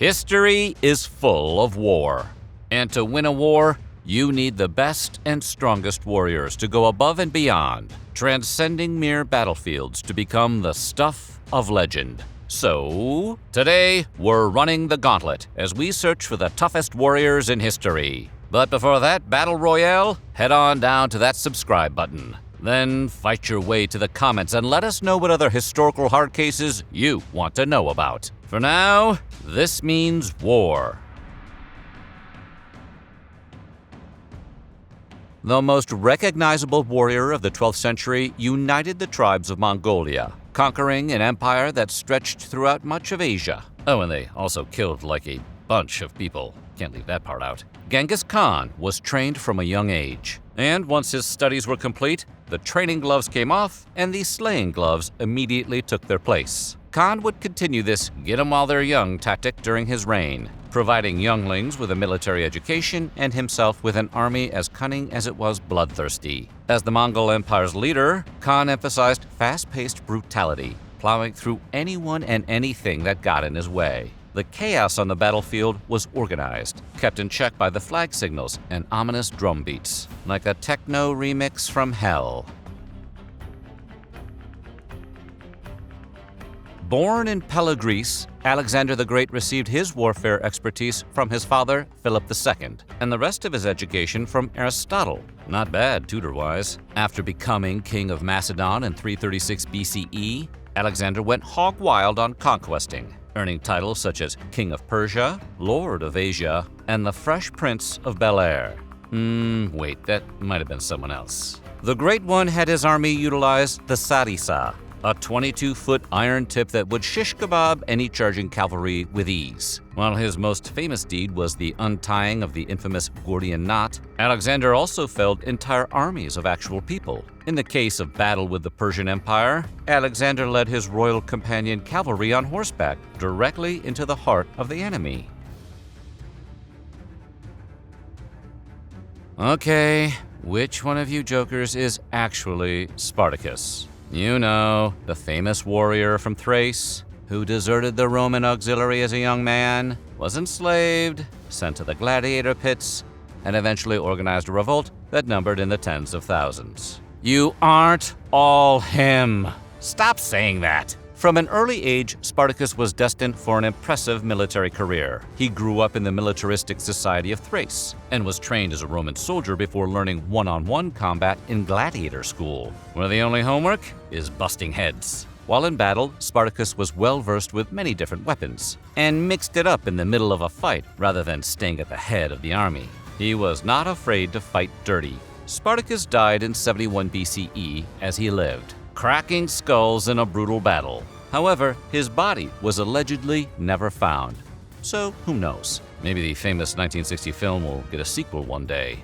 History is full of war. And to win a war, you need the best and strongest warriors to go above and beyond, transcending mere battlefields to become the stuff of legend. So, today we're running the gauntlet as we search for the toughest warriors in history. But before that battle royale, head on down to that subscribe button. Then fight your way to the comments and let us know what other historical hard cases you want to know about. For now, this means war. The most recognizable warrior of the 12th century united the tribes of Mongolia, conquering an empire that stretched throughout much of Asia. Oh, and they also killed like a bunch of people. Can't leave that part out. Genghis Khan was trained from a young age. And once his studies were complete, the training gloves came off and the slaying gloves immediately took their place. Khan would continue this get 'em while they're young tactic during his reign, providing younglings with a military education and himself with an army as cunning as it was bloodthirsty. As the Mongol Empire's leader, Khan emphasized fast-paced brutality, plowing through anyone and anything that got in his way. The chaos on the battlefield was organized, kept in check by the flag signals and ominous drum beats, like a techno remix from hell. Born in Pella, Greece, Alexander the Great received his warfare expertise from his father, Philip II, and the rest of his education from Aristotle. Not bad, tutor-wise. After becoming king of Macedon in 336 BCE, Alexander went hog wild on conquesting, earning titles such as King of Persia, Lord of Asia, and the Fresh Prince of Bel-Air. Wait, that might have been someone else. The Great One had his army utilize the sarissa, a 22-foot iron tip that would shish kebab any charging cavalry with ease. While his most famous deed was the untying of the infamous Gordian knot, Alexander also felled entire armies of actual people. In the case of battle with the Persian Empire, Alexander led his royal companion cavalry on horseback directly into the heart of the enemy. Okay, which one of you jokers is actually Spartacus? You know, the famous warrior from Thrace, who deserted the Roman auxiliary as a young man, was enslaved, sent to the gladiator pits, and eventually organized a revolt that numbered in the tens of thousands. You aren't all him. Stop saying that. From an early age, Spartacus was destined for an impressive military career. He grew up in the militaristic society of Thrace and was trained as a Roman soldier before learning one-on-one combat in gladiator school, where the only homework is busting heads. While in battle, Spartacus was well-versed with many different weapons and mixed it up in the middle of a fight rather than staying at the head of the army. He was not afraid to fight dirty. Spartacus died in 71 BCE as he lived, cracking skulls in a brutal battle. However, his body was allegedly never found. So, who knows? Maybe the famous 1960 film will get a sequel one day.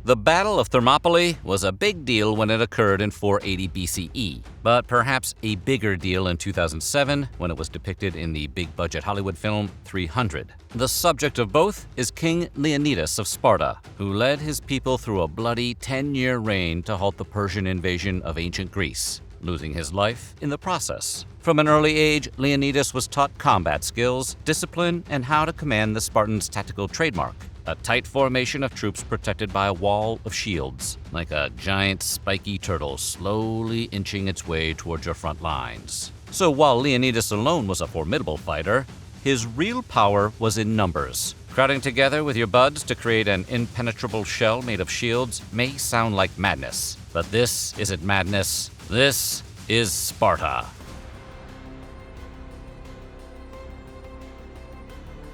The Battle of Thermopylae was a big deal when it occurred in 480 BCE, but perhaps a bigger deal in 2007 when it was depicted in the big-budget Hollywood film 300. The subject of both is King Leonidas of Sparta, who led his people through a bloody 10-year reign to halt the Persian invasion of ancient Greece, losing his life in the process. From an early age, Leonidas was taught combat skills, discipline, and how to command the Spartans' tactical trademark, a tight formation of troops protected by a wall of shields, like a giant spiky turtle slowly inching its way towards your front lines. So while Leonidas alone was a formidable fighter, his real power was in numbers. Crowding together with your buds to create an impenetrable shell made of shields may sound like madness, but this isn't madness. This is Sparta.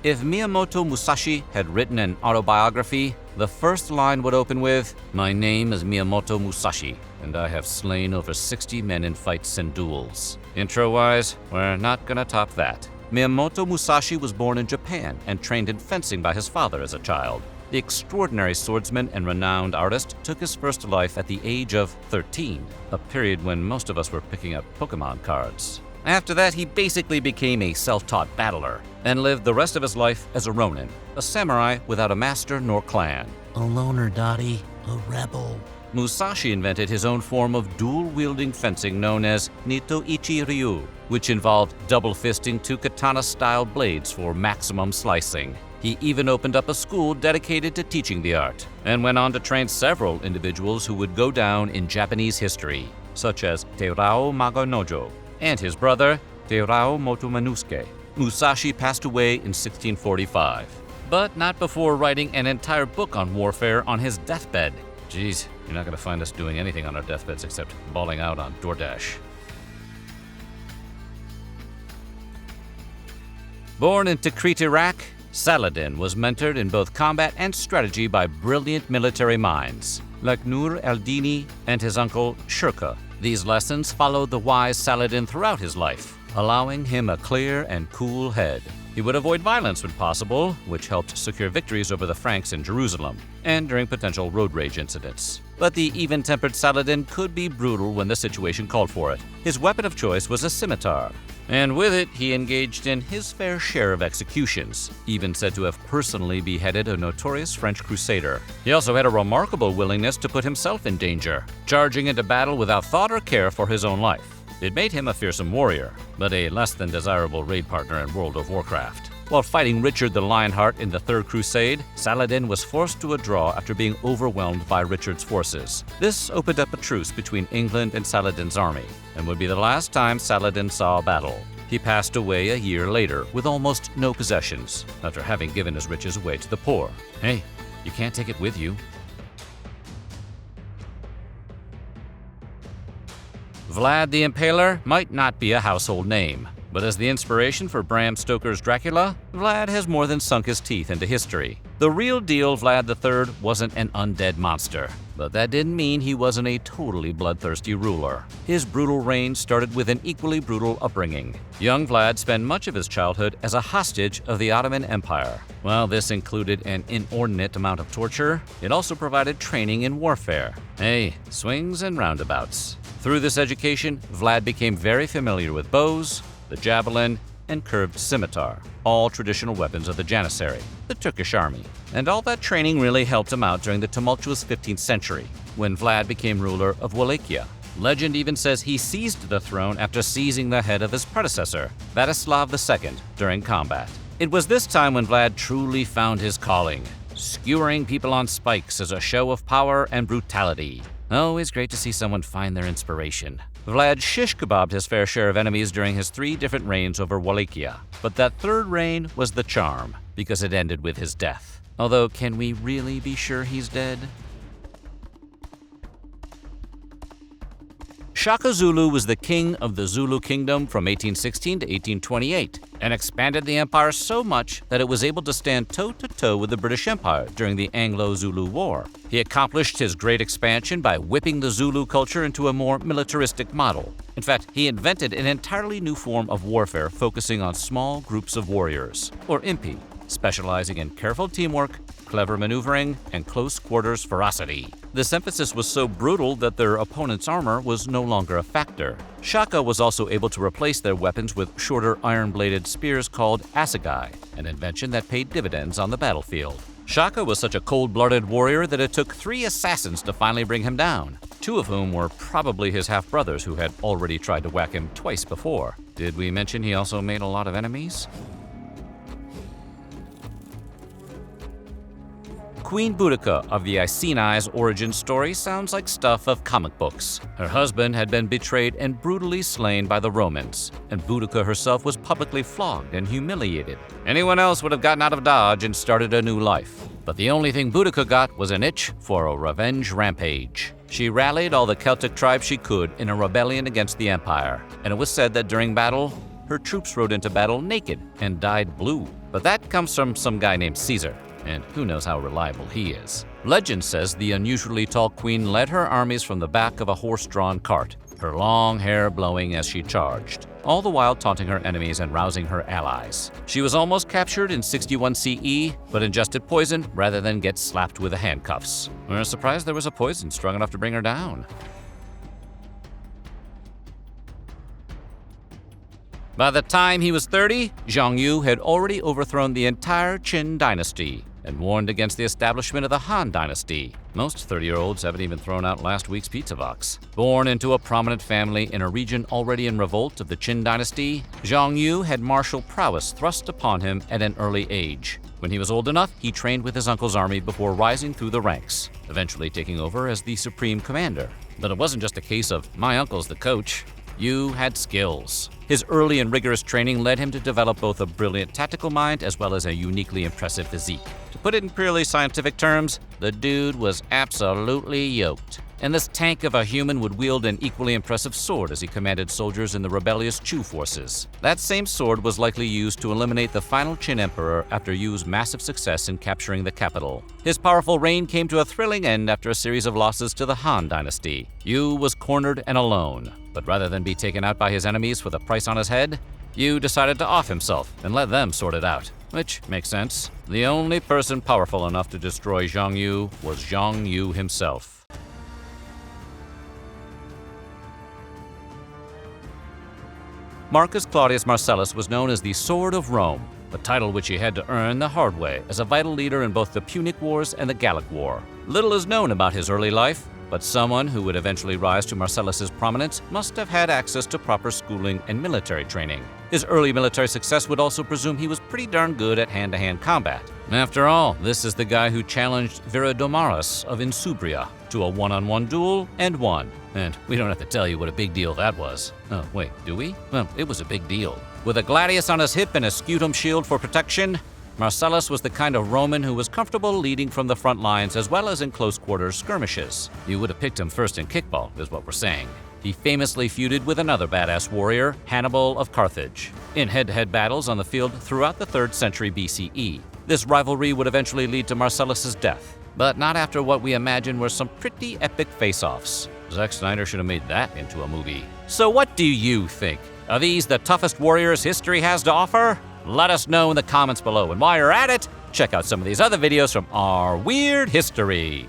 If Miyamoto Musashi had written an autobiography, the first line would open with, "My name is Miyamoto Musashi, and I have slain over 60 men in fights and duels." Intro-wise, we're not gonna top that. Miyamoto Musashi was born in Japan and trained in fencing by his father as a child. The extraordinary swordsman and renowned artist took his first life at the age of 13, a period when most of us were picking up Pokemon cards. After that, he basically became a self-taught battler and lived the rest of his life as a ronin, a samurai without a master nor clan. A loner, Dottie. A rebel. Musashi invented his own form of dual-wielding fencing known as Nito-ichi Ryu, which involved double-fisting two katana-style blades for maximum slicing. He even opened up a school dedicated to teaching the art, and went on to train several individuals who would go down in Japanese history, such as Teirao Maganojo and his brother Teirao Motomanusuke. Musashi passed away in 1645, but not before writing an entire book on warfare on his deathbed. Geez, you're not going to find us doing anything on our deathbeds except bawling out on DoorDash. Born in Tikrit, Iraq, Saladin was mentored in both combat and strategy by brilliant military minds like Nur el-Dini and his uncle Shaka. These lessons followed the wise Saladin throughout his life, allowing him a clear and cool head. He would avoid violence when possible, which helped secure victories over the Franks in Jerusalem and during potential road rage incidents. But the even-tempered Saladin could be brutal when the situation called for it. His weapon of choice was a scimitar, and with it he engaged in his fair share of executions, even said to have personally beheaded a notorious French crusader. He also had a remarkable willingness to put himself in danger, charging into battle without thought or care for his own life. It made him a fearsome warrior, but a less than desirable raid partner in World of Warcraft. While fighting Richard the Lionheart in the Third Crusade, Saladin was forced to a draw after being overwhelmed by Richard's forces. This opened up a truce between England and Saladin's army, and would be the last time Saladin saw a battle. He passed away a year later with almost no possessions, after having given his riches away to the poor. Hey, you can't take it with you. Vlad the Impaler might not be a household name, but as the inspiration for Bram Stoker's Dracula, Vlad has more than sunk his teeth into history. The real deal Vlad III wasn't an undead monster, but that didn't mean he wasn't a totally bloodthirsty ruler. His brutal reign started with an equally brutal upbringing. Young Vlad spent much of his childhood as a hostage of the Ottoman Empire. While this included an inordinate amount of torture, it also provided training in warfare. Hey, swings and roundabouts. Through this education, Vlad became very familiar with bows, the javelin, and curved scimitar, all traditional weapons of the Janissary, the Turkish army. And all that training really helped him out during the tumultuous 15th century, when Vlad became ruler of Wallachia. Legend even says he seized the throne after seizing the head of his predecessor, Vladislav II, during combat. It was this time when Vlad truly found his calling, skewering people on spikes as a show of power and brutality. Always great to see someone find their inspiration. Vlad shish kebabbed his fair share of enemies during his 3 different reigns over Wallachia, but that third reign was the charm, because it ended with his death. Although, can we really be sure he's dead? Shaka Zulu was the king of the Zulu kingdom from 1816 to 1828 and expanded the empire so much that it was able to stand toe-to-toe with the British Empire during the Anglo-Zulu War. He accomplished his great expansion by whipping the Zulu culture into a more militaristic model. In fact, he invented an entirely new form of warfare focusing on small groups of warriors, or impi, specializing in careful teamwork, clever maneuvering, and close-quarters ferocity. This emphasis was so brutal that their opponent's armor was no longer a factor. Shaka was also able to replace their weapons with shorter iron-bladed spears called assegai, an invention that paid dividends on the battlefield. Shaka was such a cold-blooded warrior that it took 3 assassins to finally bring him down, 2 of whom were probably his half-brothers who had already tried to whack him twice before. Did we mention he also made a lot of enemies? Queen Boudica of the Iceni's origin story sounds like stuff of comic books. Her husband had been betrayed and brutally slain by the Romans, and Boudica herself was publicly flogged and humiliated. Anyone else would have gotten out of Dodge and started a new life. But the only thing Boudica got was an itch for a revenge rampage. She rallied all the Celtic tribes she could in a rebellion against the Empire, and it was said that during battle, her troops rode into battle naked and dyed blue. But that comes from some guy named Caesar, and who knows how reliable he is. Legend says the unusually tall queen led her armies from the back of a horse-drawn cart, her long hair blowing as she charged, all the while taunting her enemies and rousing her allies. She was almost captured in 61 CE, but ingested poison rather than get slapped with the handcuffs. We're surprised there was a poison strong enough to bring her down. By the time he was 30, Jang Yu had already overthrown the entire Qin dynasty. and warned against the establishment of the Han dynasty. Most 30-year-olds haven't even thrown out last week's pizza box. Born into a prominent family in a region already in revolt of the Qin dynasty, Jang Yu had martial prowess thrust upon him at an early age. When he was old enough, he trained with his uncle's army before rising through the ranks, eventually taking over as the supreme commander. But it wasn't just a case of, my uncle's the coach. Yu had skills. His early and rigorous training led him to develop both a brilliant tactical mind as well as a uniquely impressive physique. To put it in purely scientific terms, the dude was absolutely yoked. And this tank of a human would wield an equally impressive sword as he commanded soldiers in the rebellious Chu forces. That same sword was likely used to eliminate the final Qin emperor after Yu's massive success in capturing the capital. His powerful reign came to a thrilling end after a series of losses to the Han dynasty. Yu was cornered and alone, but rather than be taken out by his enemies with a price on his head, Yu decided to off himself and let them sort it out. Which makes sense. The only person powerful enough to destroy Jang Yu was Jang Yu himself. Marcus Claudius Marcellus was known as the Sword of Rome, a title which he had to earn the hard way as a vital leader in both the Punic Wars and the Gallic War. Little is known about his early life, but someone who would eventually rise to Marcellus's prominence must have had access to proper schooling and military training. His early military success would also presume he was pretty darn good at hand-to-hand combat. After all, this is the guy who challenged Viridomarus of Insubria to a one-on-one duel and won. And we don't have to tell you what a big deal that was. Oh, wait, do we? Well, it was a big deal. With a gladius on his hip and a scutum shield for protection, Marcellus was the kind of Roman who was comfortable leading from the front lines as well as in close-quarters skirmishes. You would have picked him first in kickball, is what we're saying. He famously feuded with another badass warrior, Hannibal of Carthage, in head-to-head battles on the field throughout the 3rd century BCE. This rivalry would eventually lead to Marcellus's death, but not after what we imagine were some pretty epic face-offs. Zack Snyder should have made that into a movie. So what do you think? Are these the toughest warriors history has to offer? Let us know in the comments below, and while you're at it, check out some of these other videos from our weird history.